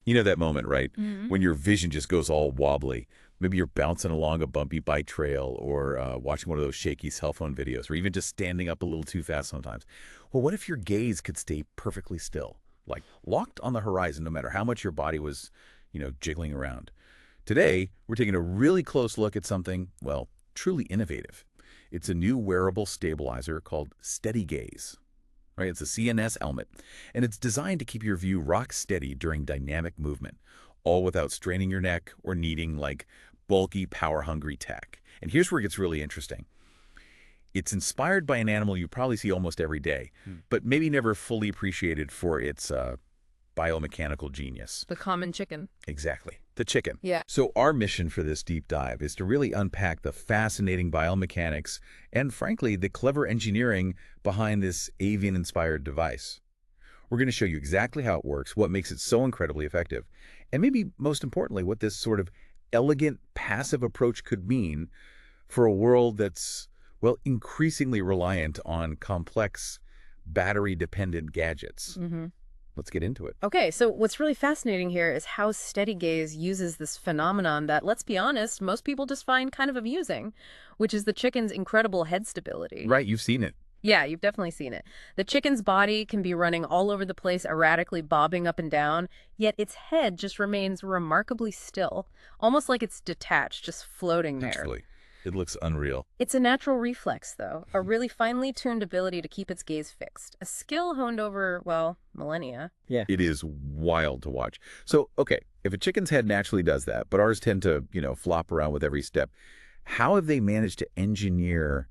You know that moment, right? Mhm. When your vision just goes all wobbly. Maybe you're bouncing along a bumpy bike trail or watching one of those shaky cell phone videos or even just standing up a little too fast sometimes. Well, what if your gaze could stay perfectly still, like locked on the horizon no matter how much your body was, jiggling around? Today, we're taking a really close look at something, well, truly innovative. It's a new wearable stabilizer called Steady Gaze. Right? It's a CNS helmet, and it's designed to keep your view rock steady during dynamic movement, all without straining your neck or needing like bulky, power-hungry tech. And here's where it gets really interesting. It's inspired by an animal you probably see almost every day, but maybe never fully appreciated for its biomechanical genius. The common chicken. Exactly. The chicken. Yeah. So our mission for this deep dive is to really unpack the fascinating biomechanics and, frankly, the clever engineering behind this avian-inspired device. We're going to show you exactly how it works, what makes it so incredibly effective, and maybe most importantly, what this sort of elegant, passive approach could mean for a world that's, well, increasingly reliant on complex, battery-dependent gadgets. Mm-hmm. Let's get into it. Okay, so what's really fascinating here is how Steady Gaze uses this phenomenon that, let's be honest, most people just find kind of amusing, which is the chicken's incredible head stability. Right, you've seen it. Yeah, you've definitely seen it. The chicken's body can be running all over the place, erratically bobbing up and down, yet its head just remains remarkably still, almost like it's detached, just floating there. Actually, it looks unreal. It's a natural reflex, though, a really finely tuned ability to keep its gaze fixed, a skill honed over, well, millennia. Yeah. It is wild to watch. So, okay, if a chicken's head naturally does that, but ours tend to, flop around with every step, how have they managed to engineer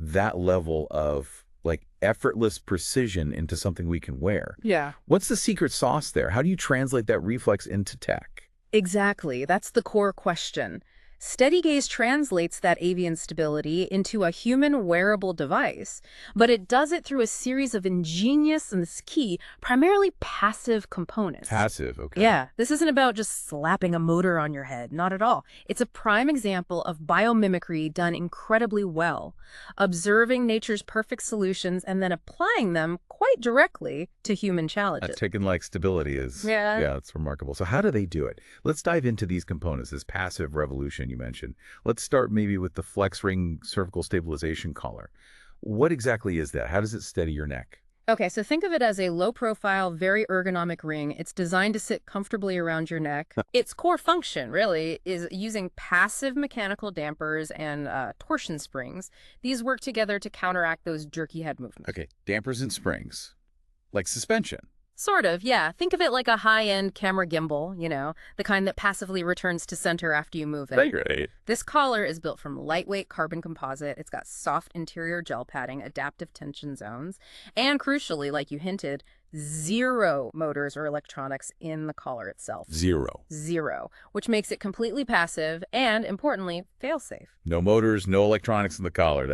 that level of, like, effortless precision into something we can wear? Yeah. What's the secret sauce there? How do you translate that reflex into tech? Exactly. That's the core question. Steady Gaze translates that avian stability into a human wearable device, but it does it through a series of ingenious, and this is key, primarily passive components. Passive, okay. Yeah, this isn't about just slapping a motor on your head, not at all. It's a prime example of biomimicry done incredibly well, observing nature's perfect solutions and then applying them quite directly to human challenges. A chicken-like stability is, Yeah. it's remarkable. So how do they do it? Let's dive into these components, this passive revolution you mentioned. Let's start maybe with the flex ring cervical stabilization collar. What exactly is that? How does it steady your neck? Okay, so think of it as a low-profile, very ergonomic ring. It's designed to sit comfortably around your neck. Its core function, really, is using passive mechanical dampers and torsion springs. These work together to counteract those jerky head movements. Okay, dampers and springs, like suspension. Sort of, yeah. Think of it like a high-end camera gimbal, the kind that passively returns to center after you move it. Great. This collar is built from lightweight carbon composite. It's got soft interior gel padding, adaptive tension zones, and crucially, like you hinted, zero motors or electronics in the collar itself. Zero, which makes it completely passive and, importantly, fail-safe. No motors, no electronics in the collar.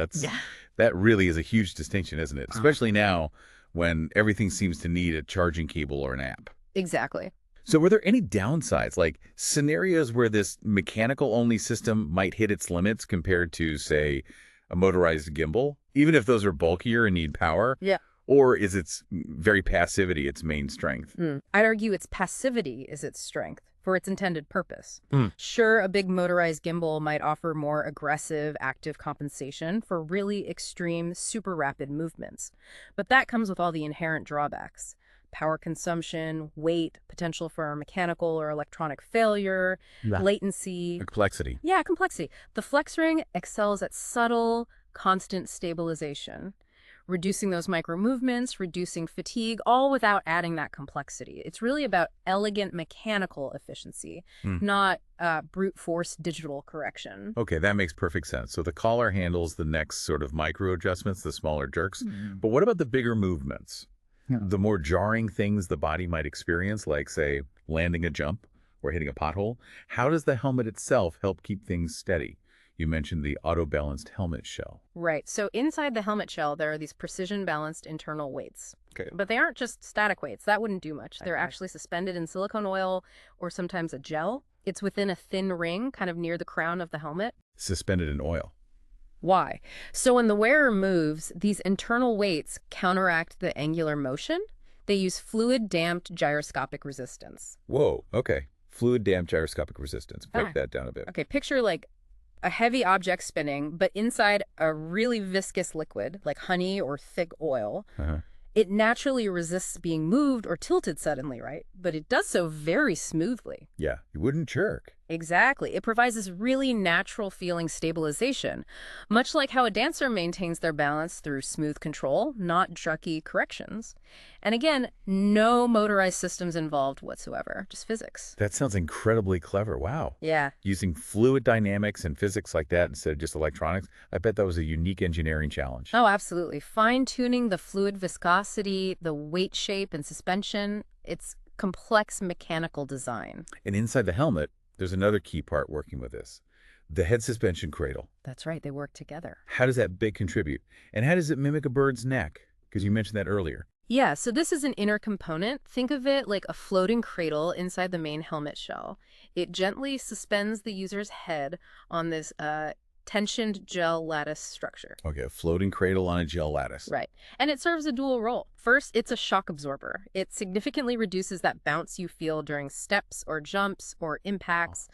That really is a huge distinction, isn't it? Especially now when everything seems to need a charging cable or an app. Exactly. So were there any downsides, like scenarios where this mechanical-only system might hit its limits compared to, say, a motorized gimbal, even if those are bulkier and need power? Yeah. Or is its very passivity its main strength? I'd argue its passivity is its strength for its intended purpose. Sure, a big motorized gimbal might offer more aggressive, active compensation for really extreme, super rapid movements. But that comes with all the inherent drawbacks. Power consumption, weight, potential for mechanical or electronic failure, latency. Complexity. Yeah, complexity. The flex ring excels at subtle, constant stabilization, reducing those micro movements, reducing fatigue, all without adding that complexity. It's really about elegant mechanical efficiency, not brute force digital correction. Okay, that makes perfect sense. So the collar handles the next sort of micro adjustments, the smaller jerks. But what about the bigger movements? Yeah. The more jarring things the body might experience, like, say, landing a jump or hitting a pothole? How does the helmet itself help keep things steady? You mentioned the auto-balanced helmet shell. Right. So inside the helmet shell, there are these precision-balanced internal weights. Okay. But they aren't just static weights. That wouldn't do much. They're actually suspended in silicone oil or sometimes a gel. It's within a thin ring, kind of near the crown of the helmet. Suspended in oil. Why? So when the wearer moves, these internal weights counteract the angular motion. They use fluid-damped gyroscopic resistance. Whoa, okay. Fluid damped gyroscopic resistance. Break Ah, that down a bit. okay, picture like a heavy object spinning, but inside a really viscous liquid, like honey or thick oil. Uh-huh. It naturally resists being moved or tilted suddenly, right? But it does so very smoothly. Yeah, you wouldn't jerk. Exactly. It provides this really natural feeling stabilization, much like how a dancer maintains their balance through smooth control, not jerky corrections. And again, no motorized systems involved whatsoever, just physics. That sounds incredibly clever. Wow. Yeah. Using fluid dynamics and physics like that instead of just electronics, I bet that was a unique engineering challenge. Oh, absolutely. Fine-tuning the fluid viscosity, the weight shape, and suspension, it's complex mechanical design. And inside the helmet, there's another key part working with this. The head suspension cradle. That's right, they work together. How does that bit contribute? And how does it mimic a bird's neck? Because you mentioned that earlier. Yeah, so this is an inner component. Think of it like a floating cradle inside the main helmet shell. It gently suspends the user's head on this tensioned gel lattice structure. Okay, a floating cradle on a gel lattice. Right. And it serves a dual role. First, it's a shock absorber. It significantly reduces that bounce you feel during steps or jumps or impacts.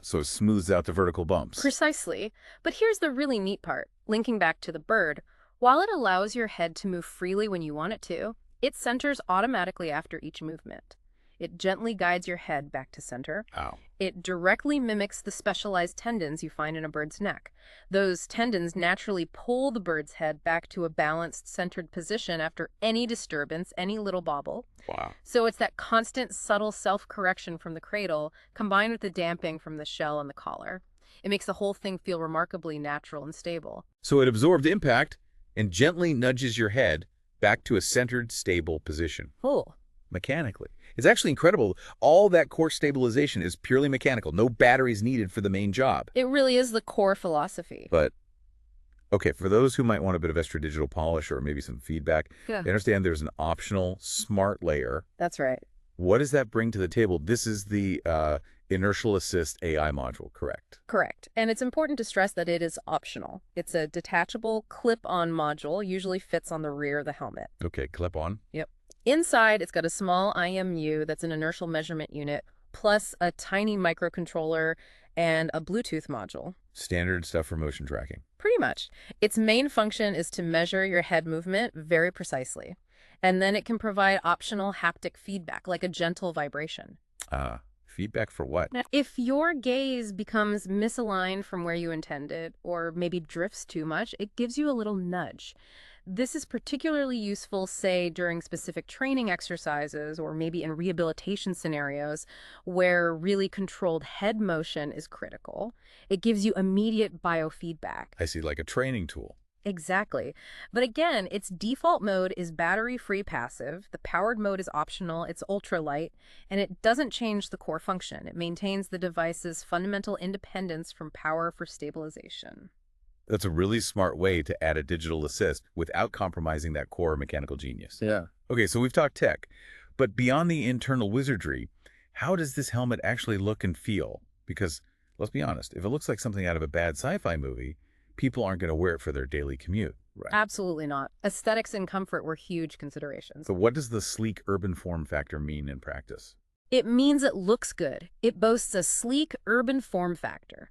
So it smooths out the vertical bumps. Precisely. But here's the really neat part, linking back to the bird. While it allows your head to move freely when you want it to, it centers automatically after each movement. It gently guides your head back to center. Ow. It directly mimics the specialized tendons you find in a bird's neck. Those tendons naturally pull the bird's head back to a balanced, centered position after any disturbance, any little bobble. Wow. So it's that constant, subtle self-correction from the cradle combined with the damping from the shell and the collar. It makes the whole thing feel remarkably natural and stable. So it absorbed impact and gently nudges your head back to a centered, stable position. Cool. Mechanically. It's actually incredible. All that core stabilization is purely mechanical. No batteries needed for the main job. It really is the core philosophy. But, okay, for those who might want a bit of extra digital polish or maybe some feedback, Yeah. I understand there's an optional smart layer. That's right. What does that bring to the table? This is the inertial assist AI module, correct? Correct. And it's important to stress that it is optional. It's a detachable clip-on module, usually fits on the rear of the helmet. Okay, clip on. Yep. Inside, it's got a small IMU that's an inertial measurement unit, plus a tiny microcontroller and a Bluetooth module. Standard stuff for motion tracking. Pretty much. Its main function is to measure your head movement very precisely. And then it can provide optional haptic feedback, like a gentle vibration. Feedback for what? Now, if your gaze becomes misaligned from where you intended, or maybe drifts too much, it gives you a little nudge. This is particularly useful, say, during specific training exercises or maybe in rehabilitation scenarios where really controlled head motion is critical. It gives you immediate biofeedback. I see, like a training tool. Exactly. But again, its default mode is battery-free passive. The powered mode is optional. It's ultralight, and it doesn't change the core function. It maintains the device's fundamental independence from power for stabilization. That's a really smart way to add a digital assist without compromising that core mechanical genius. Yeah. Okay, so we've talked tech, but beyond the internal wizardry, how does this helmet actually look and feel? Because, let's be honest, if it looks like something out of a bad sci-fi movie, people aren't going to wear it for their daily commute. Right. Absolutely not. Aesthetics and comfort were huge considerations. So what does the sleek urban form factor mean in practice? It means it looks good. It boasts a sleek urban form factor.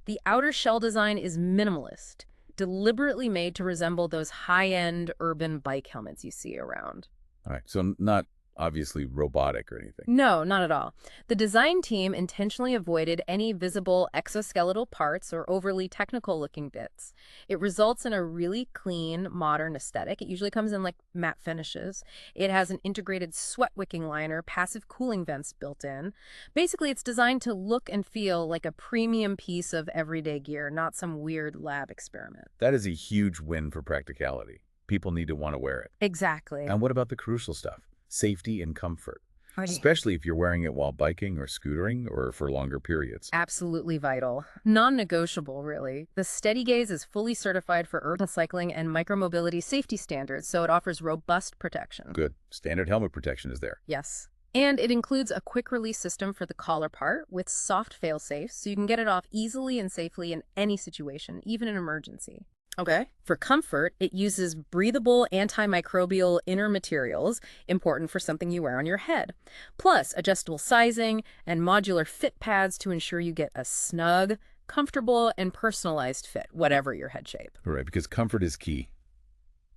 The outer shell design is minimalist, deliberately made to resemble those high-end urban bike helmets you see around. All right, so not obviously robotic or anything. No, not at all. The design team intentionally avoided any visible exoskeletal parts or overly technical-looking bits. It results in a really clean, modern aesthetic. It usually comes in like matte finishes. It has an integrated sweat-wicking liner, passive cooling vents built in. Basically, it's designed to look and feel like a premium piece of everyday gear, not some weird lab experiment. That is a huge win for practicality. People need to want to wear it. Exactly. And what about the crucial stuff? Safety and comfort, especially if you're wearing it while biking or scootering or for longer periods. Absolutely vital. Non-negotiable, really. The Steady Gaze is fully certified for urban cycling and micromobility safety standards, so it offers robust protection. Good. Standard helmet protection is there. Yes. And it includes a quick-release system for the collar part with soft fail-safes, so you can get it off easily and safely in any situation, even an emergency. Okay. For comfort, it uses breathable antimicrobial inner materials, important for something you wear on your head. Plus, adjustable sizing and modular fit pads to ensure you get a snug, comfortable, and personalized fit, whatever your head shape. Right, because comfort is key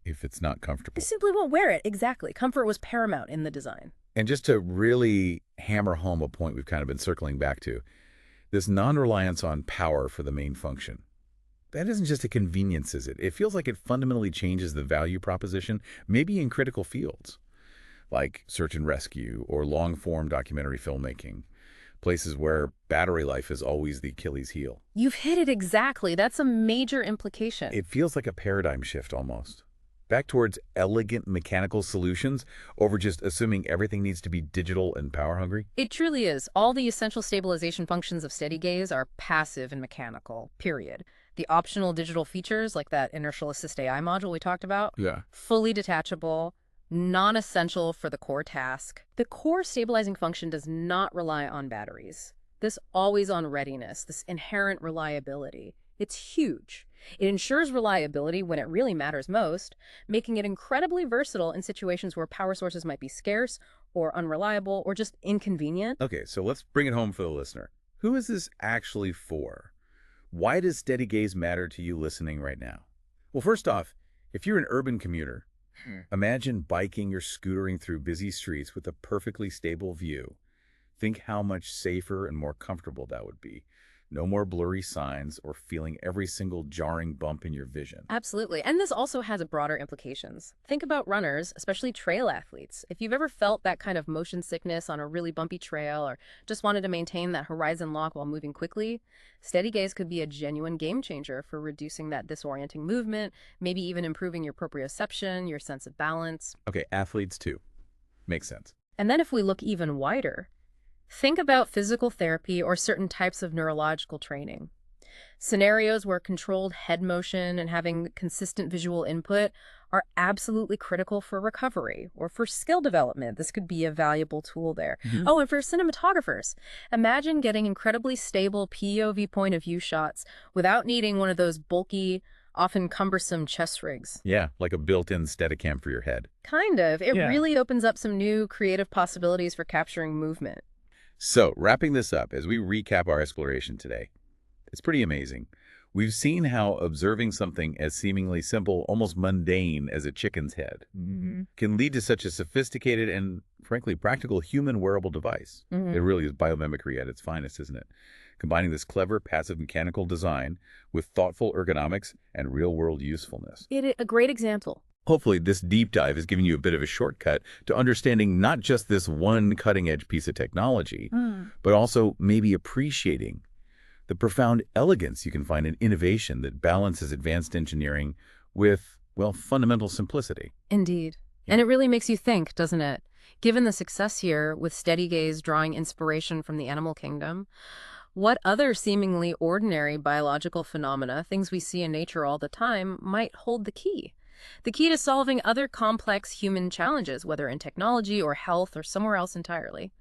if it's not I comfortable. simply won't wear it. Exactly. Comfort was paramount in the design. And just to really hammer home a point we've kind of been circling back to, this non-reliance on power for the main function. That isn't just a convenience, is it? It feels like it fundamentally changes the value proposition, maybe in critical fields, like search and rescue or long-form documentary filmmaking, places where battery life is always the Achilles heel. You've hit it exactly. That's a major implication. It feels like a paradigm shift almost. Back towards elegant mechanical solutions over just assuming everything needs to be digital and power-hungry? It truly is. All the essential stabilization functions of steady gaze are passive and mechanical, period. The optional digital features, like that inertial assist AI module we talked about, Yeah. fully detachable, non-essential for the core task. The core stabilizing function does not rely on batteries. This always-on readiness, this inherent reliability, it's huge. It ensures reliability when it really matters most, making it incredibly versatile in situations where power sources might be scarce or unreliable or just inconvenient. Okay, so let's bring it home for the listener. Who is this actually for? Why does steady gaze matter to you listening right now? Well, first off, if you're an urban commuter, imagine biking or scootering through busy streets with a perfectly stable view. Think how much safer and more comfortable that would be. No more blurry signs or feeling every single jarring bump in your vision. Absolutely. And this also has broader implications. Think about runners, especially trail athletes. If you've ever felt that kind of motion sickness on a really bumpy trail or just wanted to maintain that horizon lock while moving quickly, steady gaze could be a genuine game changer for reducing that disorienting movement, maybe even improving your proprioception, your sense of balance. Okay, athletes too. Makes sense. And then if we look even wider, think about physical therapy or certain types of neurological training. Scenarios where controlled head motion and having consistent visual input are absolutely critical for recovery or for skill development. This could be a valuable tool there. Oh, and for cinematographers, imagine getting incredibly stable POV point of view shots without needing one of those bulky, often cumbersome chest rigs. Yeah, like a built-in Steadicam for your head. Kind of. It Yeah. really opens up some new creative possibilities for capturing movement. So, wrapping this up, as we recap our exploration today, it's pretty amazing. We've seen how observing something as seemingly simple, almost mundane as a chicken's head can lead to such a sophisticated and, frankly, practical human wearable device. Mhm. It really is biomimicry at its finest, isn't it? Combining this clever, passive mechanical design with thoughtful ergonomics and real-world usefulness. A great example. Hopefully, this deep dive has given you a bit of a shortcut to understanding not just this one cutting-edge piece of technology, but also maybe appreciating the profound elegance you can find in innovation that balances advanced engineering with, well, fundamental simplicity. Indeed. And it really makes you think, doesn't it? Given the success here with steady gaze drawing inspiration from the animal kingdom, what other seemingly ordinary biological phenomena, things we see in nature all the time, might hold the key? The key to solving other complex human challenges, whether in technology or health or somewhere else entirely.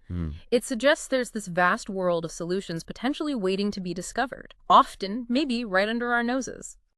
It suggests there's this vast world of solutions potentially waiting to be discovered, often maybe right under our noses.